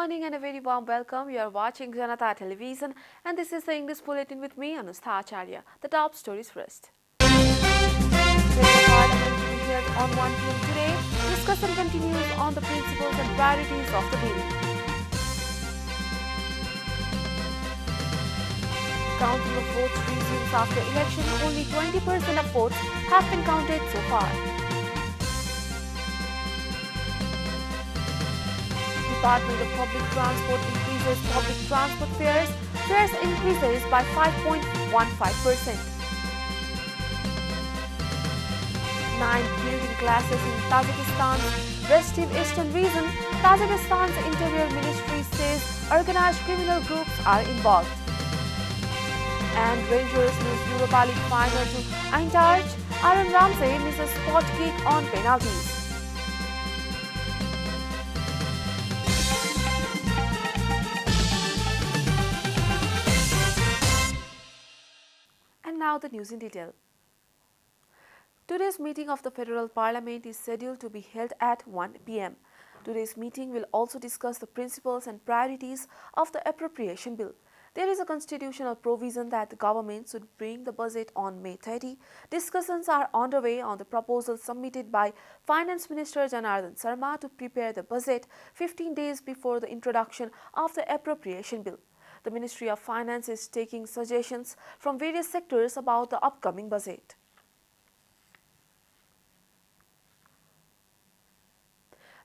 morning and a very warm welcome. You are watching JanataTelevision and this is the English Bulletin with me, Anustha Acharya. The top stories first. Parliament will be held on 1 p.m. today. Discussion continues on the principles and priorities of the bill. Counting of votes resumes after election. Only 20% of votes have been counted so far. Department of Public Transport increases public transport fares. Fares increases by 5.15%. 9 killed in clashes in Tajikistan. Restive Eastern region. Tajikistan's Interior Ministry says organized criminal groups are involved. And Rangers lose Europa League final to Eintracht. Aaron Ramsey misses spot kick on penalties. And now the news in detail. Today's meeting of the Federal Parliament is scheduled to be held at 1 p.m. Today's meeting will also discuss the principles and priorities of the appropriation bill. There is a constitutional provision that the government should bring the budget on May 30. Discussions are underway on the proposal submitted by Finance Minister Janata Sharma to prepare the budget 15 days before the introduction of the appropriation bill. The Ministry of Finance is taking suggestions from various sectors about the upcoming budget.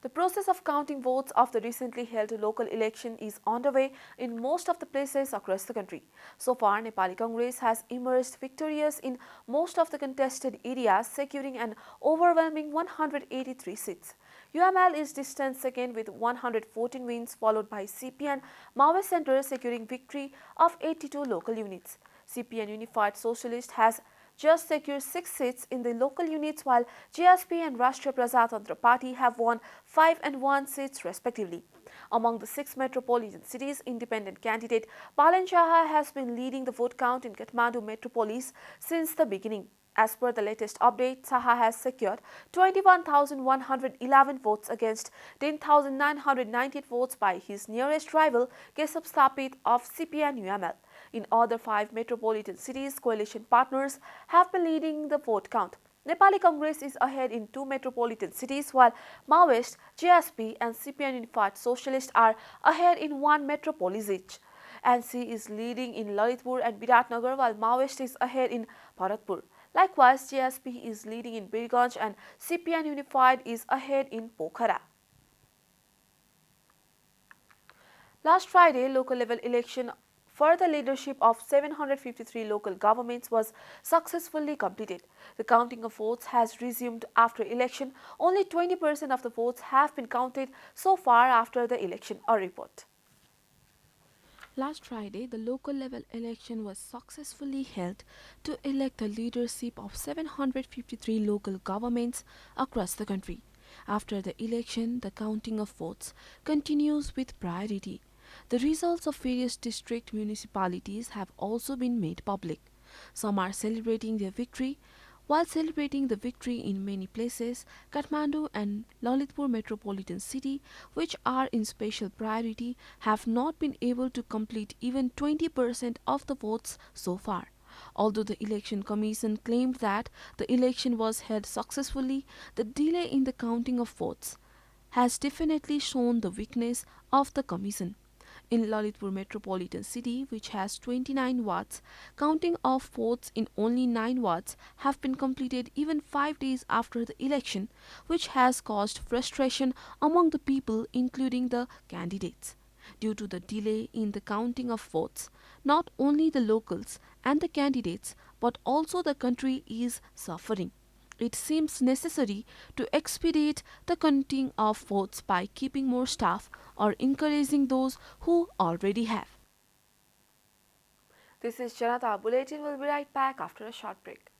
The process of counting votes of the recently held local election is underway in most of the places across the country. So far, Nepali Congress has emerged victorious in most of the contested areas, securing an overwhelming 183 seats. UML is distant second with 114 wins, followed by CPN Maoist Center securing victory of 82 local units. CPN Unified Socialist has just secured 6 seats in the local units, while JSP and Rashtriya Prajatantra Party have won 5 and 1 seats respectively. Among the 6 metropolitan cities, independent candidate Palan Shaha has been leading the vote count in Kathmandu metropolis since the beginning. As per the latest update, Saha has secured 21,111 votes against 10,998 votes by his nearest rival, Kesab Stapit of CPN UML. In other 5 metropolitan cities, coalition partners have been leading the vote count. Nepali Congress is ahead in 2 metropolitan cities, while Maoist, JSP and CPN Unified Socialist are ahead in 1 metropolis each. NC is leading in Lalitpur and Biratnagar, while Maoist is ahead in Bharatpur. Likewise, JSP is leading in Birganj and CPN Unified is ahead in Pokhara. Last Friday, local level election for the leadership of 753 local governments was successfully completed. The counting of votes has resumed after election. Only 20% of the votes have been counted so far after the election, a report. Last Friday, the local level election was successfully held to elect the leadership of 753 local governments across the country. After the election, the counting of votes continues with priority. The results of various district municipalities have also been made public. Some are celebrating their victory. While celebrating the victory in many places, Kathmandu and Lalitpur metropolitan city, which are in special priority, have not been able to complete even 20% of the votes so far. Although the Election Commission claimed that the election was held successfully, the delay in the counting of votes has definitely shown the weakness of the Commission. In Lalitpur metropolitan city, which has 29 wards, counting of votes in only 9 wards have been completed even 5 days after the election, which has caused frustration among the people, including the candidates. Due to the delay in the counting of votes, not only the locals and the candidates but also the country is suffering. It seems necessary to expedite the counting of votes by keeping more staff or encouraging those who already have. This is Janata Bulletin. We'll be right back after a short break.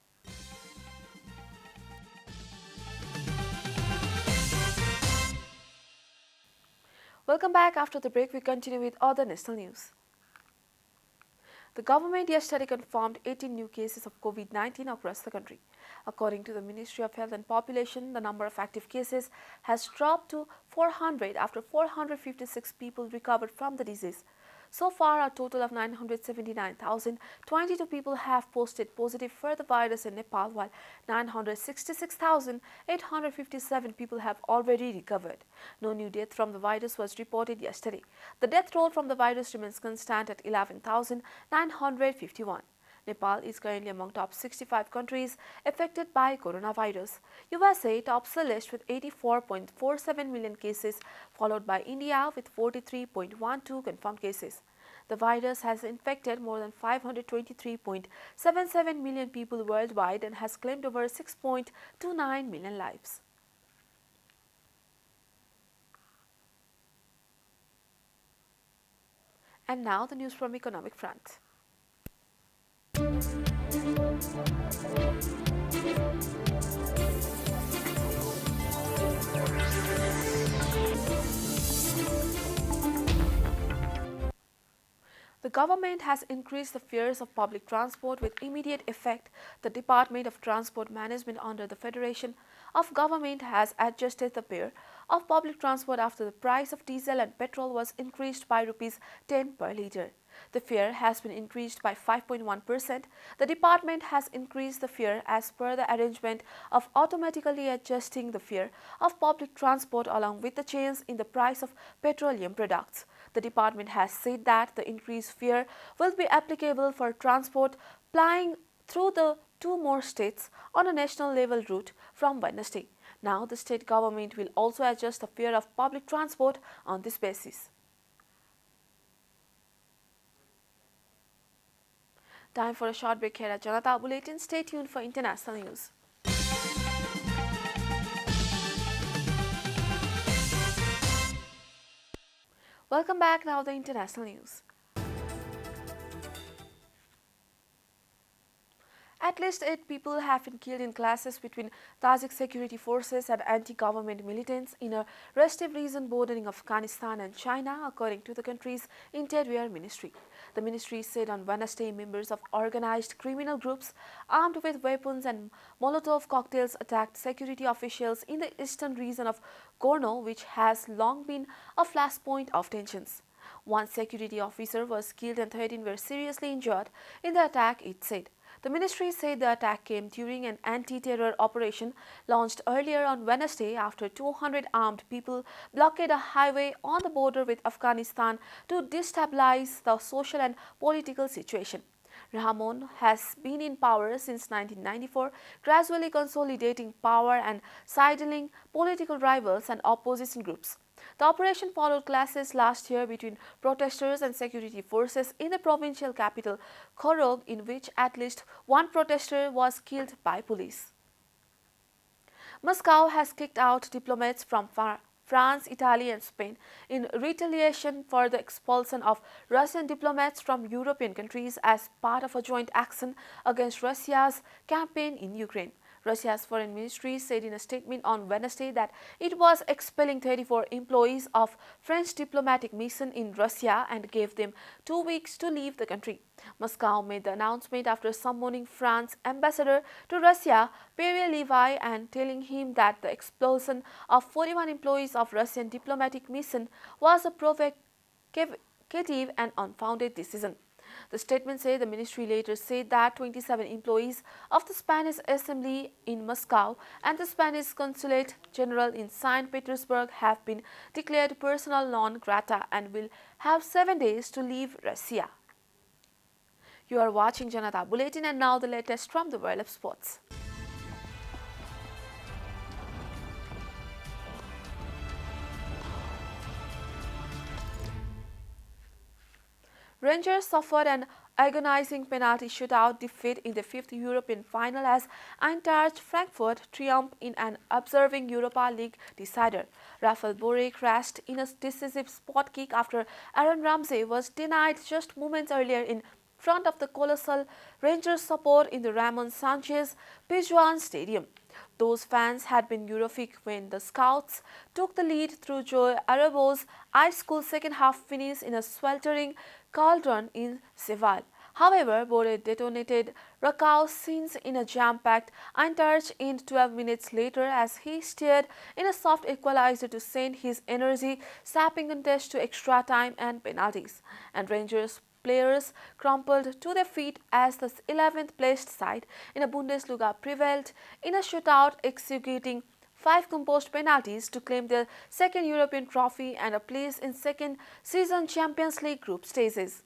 Welcome back. After the break, we continue with other national news. The government yesterday confirmed 18 new cases of COVID-19 across the country. According to the Ministry of Health and Population, the number of active cases has dropped to 400 after 456 people recovered from the disease. So far, a total of 979,022 people have posted positive for the virus in Nepal, while 966,857 people have already recovered. No new death from the virus was reported yesterday. The death toll from the virus remains constant at 11,951. Nepal is currently among top 65 countries affected by coronavirus. USA tops the list with 84.47 million cases, followed by India with 43.12 confirmed cases. The virus has infected more than 523.77 million people worldwide and has claimed over 6.29 million lives. And now the news from economic front. The government has increased the fares of public transport with immediate effect. The Department of Transport Management under the Federation of Government has adjusted the fare of public transport after the price of diesel and petrol was increased by Rs 10 per litre. The fare has been increased by 5.1%. The department has increased the fare as per the arrangement of automatically adjusting the fare of public transport along with the change in the price of petroleum products. The department has said that the increased fare will be applicable for transport plying through the two more states on a national level route from Wednesday. Now the state government will also adjust the fare of public transport on this basis. Time for a short break here at Janata Bulletin. Stay tuned for international news. Welcome back. Now the international news. At least 8 people have been killed in clashes between Tajik security forces and anti-government militants in a restive region bordering Afghanistan and China, according to the country's Interior Ministry. The ministry said on Wednesday members of organized criminal groups armed with weapons and Molotov cocktails attacked security officials in the eastern region of Gorno, which has long been a flashpoint of tensions. One security officer was killed and 13 were seriously injured in the attack, it said. The ministry said the attack came during an anti-terror operation launched earlier on Wednesday after 200 armed people blockaded a highway on the border with Afghanistan to destabilize the social and political situation. Rahman has been in power since 1994, gradually consolidating power and sidling political rivals and opposition groups. The operation followed clashes last year between protesters and security forces in the provincial capital, Khorog, in which at least one protester was killed by police. Moscow has kicked out diplomats from France, Italy and Spain in retaliation for the expulsion of Russian diplomats from European countries as part of a joint action against Russia's campaign in Ukraine. Russia's foreign ministry said in a statement on Wednesday that it was expelling 34 employees of French diplomatic mission in Russia and gave them 2 weeks to leave the country. Moscow made the announcement after summoning France's ambassador to Russia, Pierre Levy, and telling him that the expulsion of 41 employees of Russian diplomatic mission was a provocative and unfounded decision. The statement said the ministry later said that 27 employees of the Spanish Assembly in Moscow and the Spanish Consulate General in St. Petersburg have been declared persona non grata and will have 7 days to leave Russia. You are watching Janata Bulletin and now the latest from the world of sports. Rangers suffered an agonizing penalty shootout defeat in the 5th European final as Eintracht Frankfurt triumphed in an absorbing Europa League decider. Rafael Borre crashed in a decisive spot kick after Aaron Ramsey was denied just moments earlier in front of the colossal Rangers support in the Ramon Sanchez Pizjuan Stadium. Those fans had been euphoric when the Scouts took the lead through Joe Arabo's ice-cool second-half finish in a sweltering cauldron in Seville. However, Bore detonated Rakau's scenes in a jam-packed Eintracht end 12 minutes later as he steered in a soft equalizer to send his energy-sapping contest to extra time and penalties. And Rangers players crumpled to their feet as the 11th placed side in a Bundesliga prevailed in a shootout, executing 5 composed penalties to claim their second European trophy and a place in second season Champions League group stages.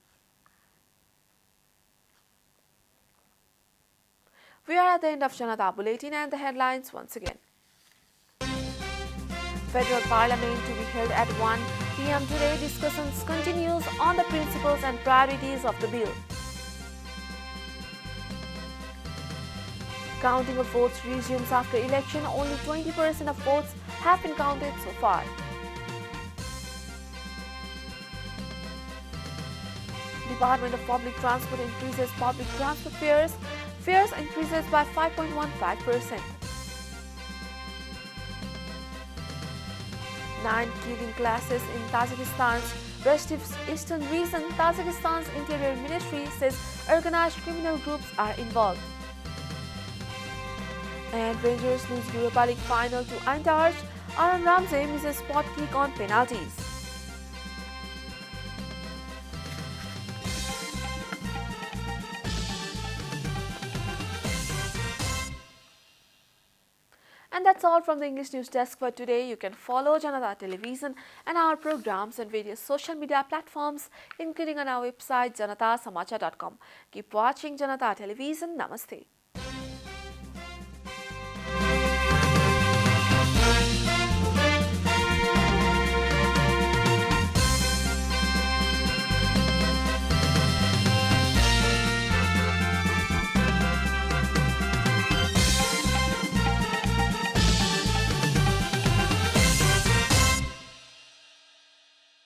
We are at the end of Janata Bulletin and the headlines once again. Federal Parliament to be held at 1 p.m. today. Discussions continues on the principles and priorities of the bill. Counting of votes resumes after election. Only 20% of votes have been counted so far. Department of Public Transport increases public transport fares. Fares increases by 5.15%. 9 killing classes in Tajikistan's restive eastern region. Tajikistan's Interior Ministry says organized criminal groups are involved. And Rangers lose Europa League final to Eintracht. Aaron Ramsey misses spot kick on penalties. And that's all from the English News Desk for today. You can follow Janata Television and our programs on various social media platforms, including on our website janatasamachar.com. Keep watching Janata Television. Namaste.